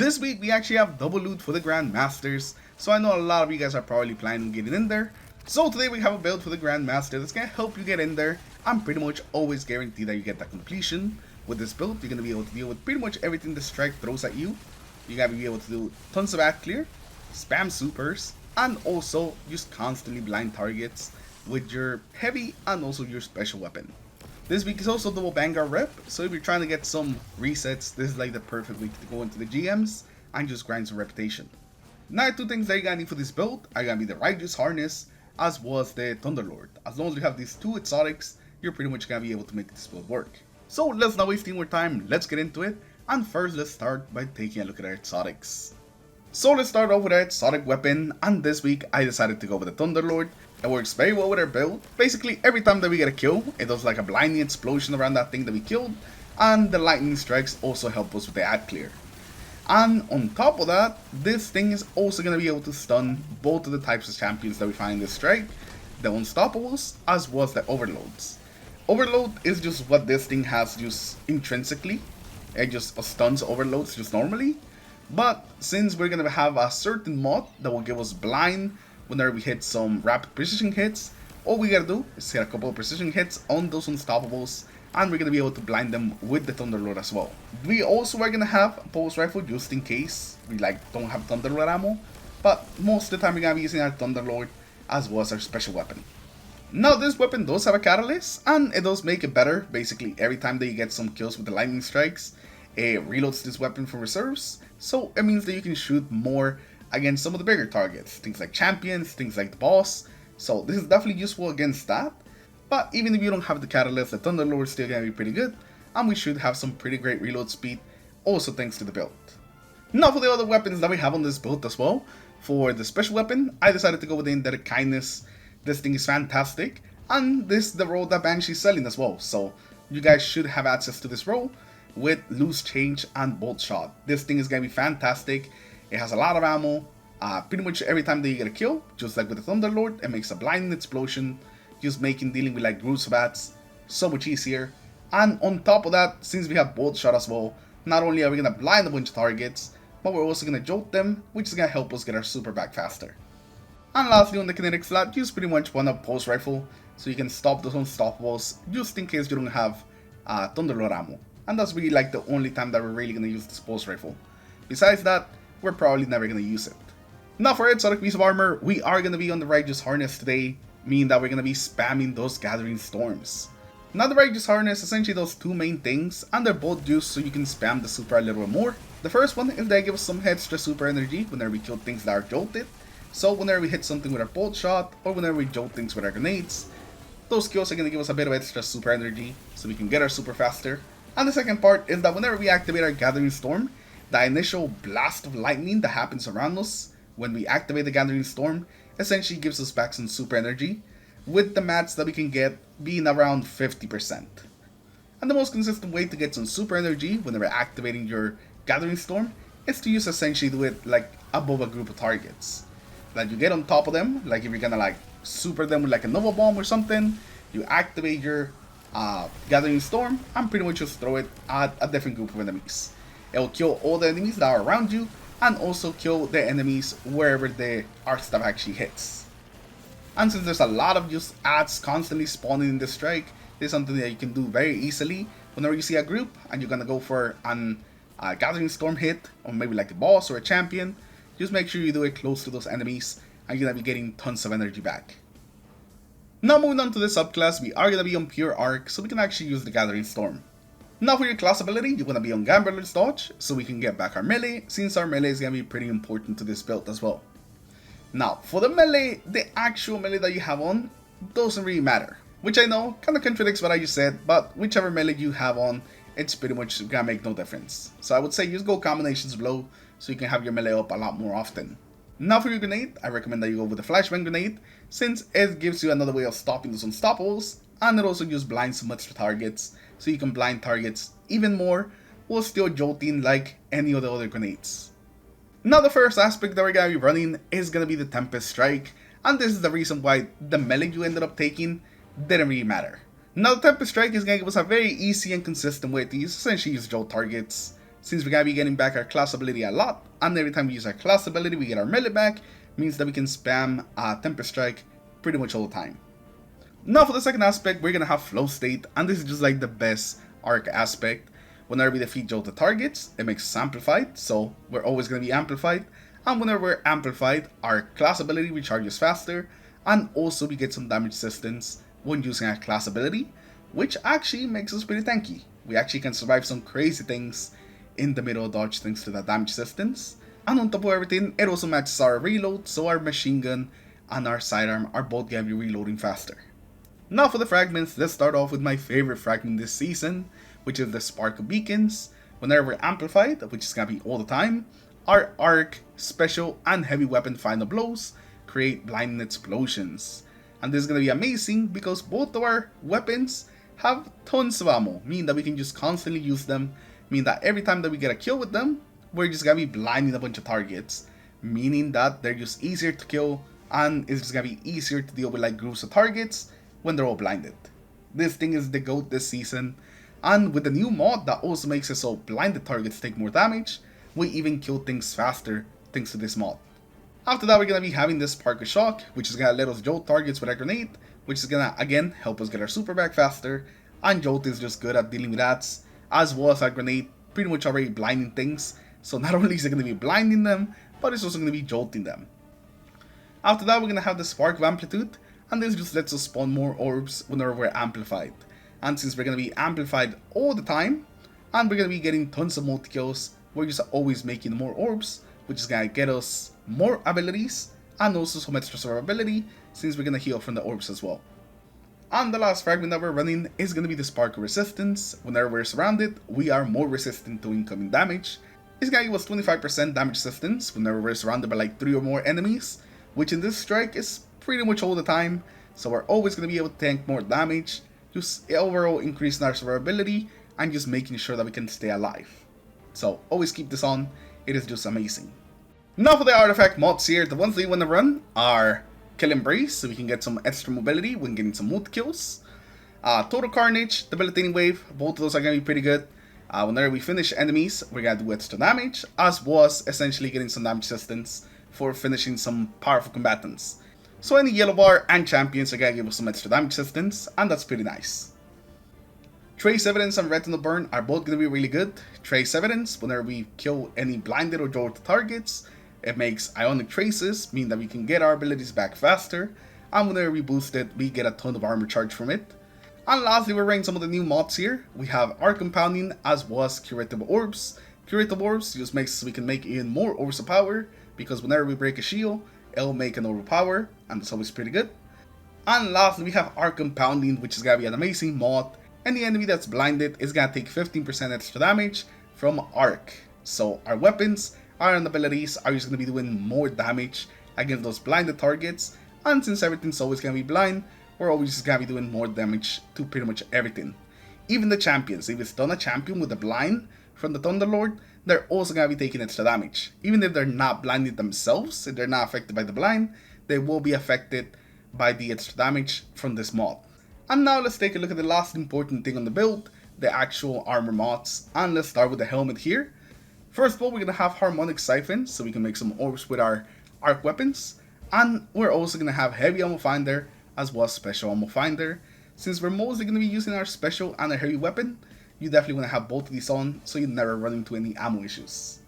This week we actually have double loot for the Grandmasters, so I know a lot of you guys are probably planning on getting in there. So today we have a build for the Grandmaster that's going to help you get in there. I'm pretty much always guarantee that you get that completion. With this build, you're going to be able to deal with pretty much everything the strike throws at you. You're going to be able to do tons of ad clear, spam supers, and also just constantly blind targets with your heavy and also your special weapon. This week is also double Vanguard rep, so if you're trying to get some resets, this is like the perfect week to go into the GMs and just grind some reputation. Now, two things that you're gonna need for this build are gonna be the Righteous Harness as well as the Thunderlord. As long as you have these two exotics, you're pretty much gonna be able to make this build work. So let's not waste any more time, let's get into it, and first let's start by taking a look at our exotics. So let's start off with our exotic weapon, and this week I decided to go with the Thunderlord. It works very well with our build. Basically, every time that we get a kill, it does like a blinding explosion around that thing that we killed, and the lightning strikes also help us with the ad clear. And on top of that, this thing is also going to be able to stun both of the types of champions that we find in this strike, the Unstoppables as well as the Overloads. Overload is just what this thing has just intrinsically. It just stuns Overloads just normally. But since we're going to have a certain mod that will give us blind whenever we hit some rapid precision hits, all we gotta do is hit a couple of precision hits on those Unstoppables, and we're gonna be able to blind them with the Thunderlord as well. We also are gonna have a pulse rifle just in case we don't have Thunderlord ammo, but most of the time we're gonna be using our Thunderlord as well as our special weapon. Now this weapon does have a catalyst, and it does make it better. Basically every time that you get some kills with the lightning strikes, it reloads this weapon from reserves, so it means that you can shoot more against some of the bigger targets, things like champions, things like the boss. So this is definitely useful against that. But even if you don't have the catalyst, the Thunderlord is still gonna be pretty good, and we should have some pretty great reload speed, also thanks to the build. Now for the other weapons that we have on this build as well, for the special weapon, I decided to go with the Indebted Kindness. This thing is fantastic, and this is the role that Banshee is selling as well, so you guys should have access to this role with Loose Change and Bolt Shot. This thing is gonna be fantastic. It has a lot of ammo, pretty much every time that you get a kill, just like with the Thunderlord, it makes a blinding explosion, just making dealing with like groups of bats so much easier. And on top of that, since we have Bolt Shot as well, not only are we going to blind a bunch of targets, but we're also going to jolt them, which is going to help us get our super back faster. And lastly, on the kinetic slot, you just pretty much want a pulse rifle, so you can stop those Unstoppables, just in case you don't have Thunderlord ammo. And that's really like the only time that we're really going to use this pulse rifle. Besides that, we're probably never going to use it. Now for our exotic piece of armor, we are going to be on the Righteous Harness today, meaning that we're going to be spamming those Gathering Storms. Now the Righteous Harness essentially does two main things, and they're both used so you can spam the super a little bit more. The first one is they give us some extra super energy whenever we kill things that are jolted. So whenever we hit something with our bolt shot, or whenever we jolt things with our grenades, those kills are going to give us a bit of extra super energy so we can get our super faster. And the second part is that whenever we activate our Gathering Storm, the initial blast of lightning that happens around us when we activate the Gathering Storm essentially gives us back some super energy, with the mats that we can get being around 50%. And the most consistent way to get some super energy whenever activating your Gathering Storm is to essentially do it like above a group of targets. Like you get on top of them, like if you're gonna like super them with like a Nova Bomb or something, you activate your Gathering Storm and pretty much just throw it at a different group of enemies. It will kill all the enemies that are around you, and also kill the enemies wherever the arc staff actually hits. And since there's a lot of just ads constantly spawning in this strike, this is something that you can do very easily whenever you see a group and you're gonna go for an Gathering Storm hit, or maybe like a boss or a champion. Just make sure you do it close to those enemies, and you're gonna be getting tons of energy back. Now moving on to the subclass, we are gonna be on Pure Arc, so we can actually use the Gathering Storm. Now for your class ability, you're going to be on Gambler's Dodge, so we can get back our melee, since our melee is going to be pretty important to this build as well. Now, for the melee, the actual melee that you have on doesn't really matter. Which I know kind of contradicts what I just said, but whichever melee you have on, it's pretty much going to make no difference. So I would say just go combinations below, so you can have your melee up a lot more often. Now for your grenade, I recommend that you go with the Flashbang Grenade, since it gives you another way of stopping those Unstoppables, and it also just blinds some extra targets, so you can blind targets even more while still jolting like any of the other grenades. Now the first aspect that we're going to be running is going to be the Tempest Strike, and this is the reason why the melee you ended up taking didn't really matter. Now the Tempest Strike is going to give us a very easy and consistent way to essentially use jolt targets since we're gonna be getting back our class ability a lot, and every time we use our class ability we get our melee back, means that we can spam Tempest Strike pretty much all the time. Now for the second aspect, we're gonna have Flow State, and this is just like the best arc aspect. Whenever we defeat Jolted targets, it makes us amplified, so we're always gonna be amplified, and whenever we're amplified, our class ability recharges faster, and also we get some damage resistance when using our class ability, which actually makes us pretty tanky. We actually can survive some crazy things in the middle of dodge thanks to that damage resistance. And on top of everything, it also matches our reload, so our machine gun and our sidearm are both gonna be reloading faster. Now for the fragments, let's start off with my favorite fragment this season, which is the Spark of Beacons. Whenever we're amplified, which is gonna be all the time, our arc, special, and heavy weapon final blows create blinding explosions. And this is gonna be amazing because both of our weapons have tons of ammo, meaning that we can just constantly use them, meaning that every time that we get a kill with them, we're just gonna be blinding a bunch of targets, meaning that they're just easier to kill and it's just gonna be easier to deal with like groups of targets when they're all blinded. This thing is the GOAT this season, and with the new mod that also makes it so blinded targets take more damage, we even kill things faster thanks to this mod. After that, we're gonna be having this Spark of Shock, which is gonna let us jolt targets with a grenade, which is gonna again help us get our super back faster, and Jolt is just good at dealing with that, as well as our grenade pretty much already blinding things, so not only is it gonna be blinding them, but it's also gonna be jolting them. After that, we're gonna have the Spark of Amplitude, and this just lets us spawn more orbs whenever we're amplified. And since we're gonna be amplified all the time, and we're gonna be getting tons of multi-kills, we're just always making more orbs, which is gonna get us more abilities, and also some extra survivability, since we're gonna heal from the orbs as well. And the last fragment that we're running is gonna be the Spark of Resistance. Whenever we're surrounded, we are more resistant to incoming damage. It's gonna give us 25% damage resistance whenever we're surrounded by like 3 or more enemies, which in this strike is pretty much all the time, so we're always going to be able to tank more damage, just overall increasing our survivability and just making sure that we can stay alive. So always keep this on, it is just amazing. Now for the artifact mods here, the ones that you want to run are Kill Embrace, so we can get some extra mobility when getting some multi kills. Total Carnage, Debilitating Wave, both of those are going to be pretty good. Whenever we finish enemies, we're going to do extra damage, as well as essentially getting some damage resistance for finishing some powerful combatants. So any yellow bar and champions are gonna give us some extra damage resistance, and that's pretty nice. Trace Evidence and Retinal Burn are both gonna be really good. Trace Evidence, whenever we kill any blinded or jolted targets, it makes Ionic Traces, meaning that we can get our abilities back faster, and whenever we boost it, we get a ton of armor charge from it. And lastly, we're running some of the new mods here. We have Arc Compounding as well as Curative Orbs. Curative Orbs just makes so we can make even more Orbs of Power, because whenever we break a shield, it'll make an overpower, and that's always pretty good. And lastly, we have Arc Compounding, which is gonna be an amazing mod. Any enemy that's blinded is gonna take 15% extra damage from Arc. So our weapons, our abilities are just gonna be doing more damage against those blinded targets, and since everything's always gonna be blind, we're always just gonna be doing more damage to pretty much everything. Even the champions, if it's done a champion with a blind from the Thunderlord, they're also going to be taking extra damage. Even if they're not blinded themselves, if they're not affected by the blind, they will be affected by the extra damage from this mod. And now let's take a look at the last important thing on the build, the actual armor mods. And let's start with the helmet here. First of all, we're going to have Harmonic Siphon, so we can make some orbs with our arc weapons. And we're also going to have Heavy Ammo Finder, as well as Special Ammo Finder. Since we're mostly going to be using our special and a heavy weapon, you definitely want to have both of these on so you never run into any ammo issues.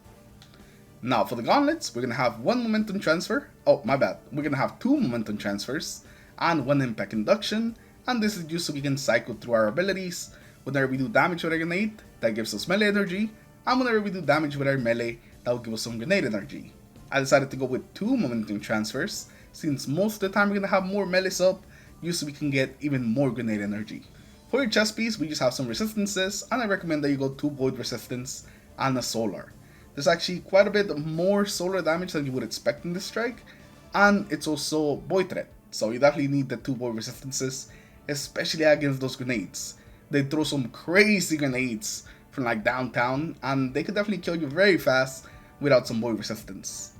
Now for the gauntlets, we're going to have 1 momentum transfer. Oh, my bad. We're going to have 2 momentum transfers and 1 impact induction. And this is just so we can cycle through our abilities. Whenever we do damage with our grenade, that gives us melee energy. And whenever we do damage with our melee, that will give us some grenade energy. I decided to go with 2 momentum transfers, since most of the time we're going to have more melees up, just so we can get even more grenade energy. For your chest piece, we just have some resistances, and I recommend that you go 2 void resistance and a solar. There's actually quite a bit more solar damage than you would expect in this strike, and it's also void threat, so you definitely need the 2 void resistances, especially against those grenades. They throw some crazy grenades from like downtown, and they could definitely kill you very fast without some void resistance.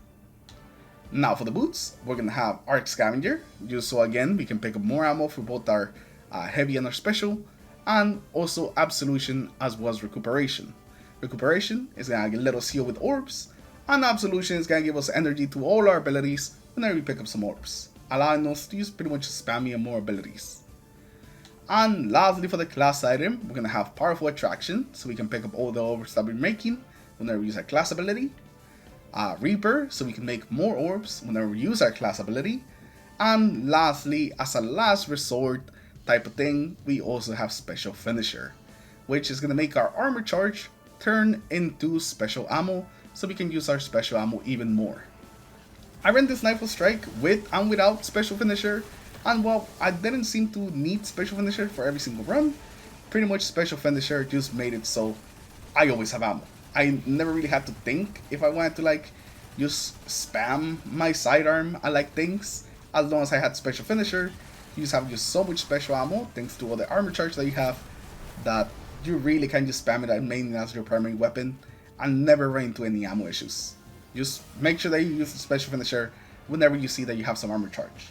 Now for the boots, we're gonna have Arc Scavenger, just so again we can pick up more ammo for both our heavy and our special, and also Absolution as well as Recuperation. Recuperation is gonna let us heal with orbs, and Absolution is gonna give us energy to all our abilities whenever we pick up some orbs, allowing us to use pretty much spammy and more abilities. And lastly, for the class item, we're gonna have Powerful Attraction, so we can pick up all the orbs that we're making whenever we use our class ability. Reaper, so we can make more orbs whenever we use our class ability. And lastly, as a last resort type of thing, we also have Special Finisher, which is gonna make our armor charge turn into special ammo, so we can use our special ammo even more. I ran this Knifeful Strike with and without Special Finisher, and while I didn't seem to need Special Finisher for every single run, pretty much Special Finisher just made it so I always have ammo. I never really had to think if I wanted to like just spam my sidearm. I like things. As long as I had Special Finisher, you just have just so much special ammo thanks to all the armor charge that you have that you really can just spam it and mainly as your primary weapon and never run into any ammo issues. Just make sure that you use the Special Finisher whenever you see that you have some armor charge.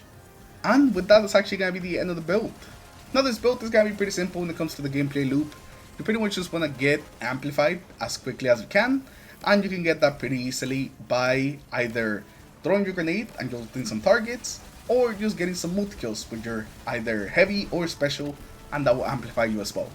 And with that, it's actually going to be the end of the build. Now this build is going to be pretty simple when it comes to the gameplay loop. You pretty much just want to get amplified as quickly as you can, and you can get that pretty easily by either throwing your grenade and jolting some targets, or just getting some multi-kills with your either heavy or special, and that will amplify you as well.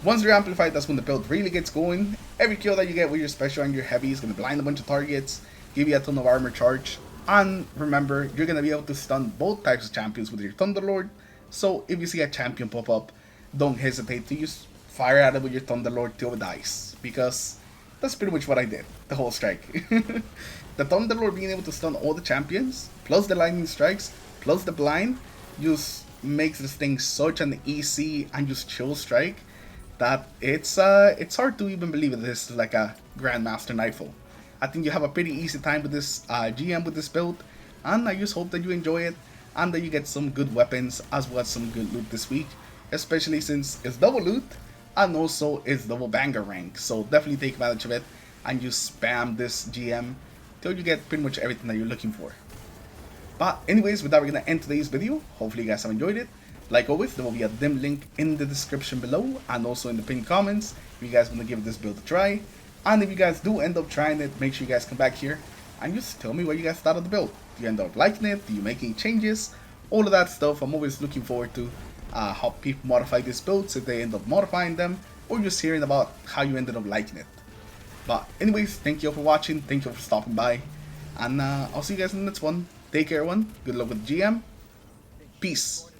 Once you're amplified, that's when the build really gets going. Every kill that you get with your special and your heavy is going to blind a bunch of targets, give you a ton of armor charge, and remember, you're going to be able to stun both types of champions with your Thunderlord, so if you see a champion pop up, don't hesitate to just fire at it with your Thunderlord till it dies, because that's pretty much what I did, the whole strike. The Thunderlord being able to stun all the champions, plus the lightning strikes, plus the blind, just makes this thing such an easy and just chill strike that it's hard to even believe that this is like a Grandmaster Knifeful. I think you have a pretty easy time with this GM with this build, and I just hope that you enjoy it and that you get some good weapons as well as some good loot this week, especially since it's double loot and also it's double banger rank, so definitely take advantage of it and you spam this GM till you get pretty much everything that you're looking for. But anyways, with that, we're gonna end today's video. Hopefully you guys have enjoyed it. Like always, there will be a dim link in the description below and also in the pinned comments if you guys want to give this build a try. And if you guys do end up trying it, make sure you guys come back here and just tell me what you guys thought of the build. Do you end up liking it? Do you make any changes? All of that stuff. I'm always looking forward to how people modify these builds, if they end up modifying them, or just hearing about how you ended up liking it. But anyways, thank you all for watching, thank you all for stopping by, and I'll see you guys in the next one. Take care everyone, good luck with the GM, peace.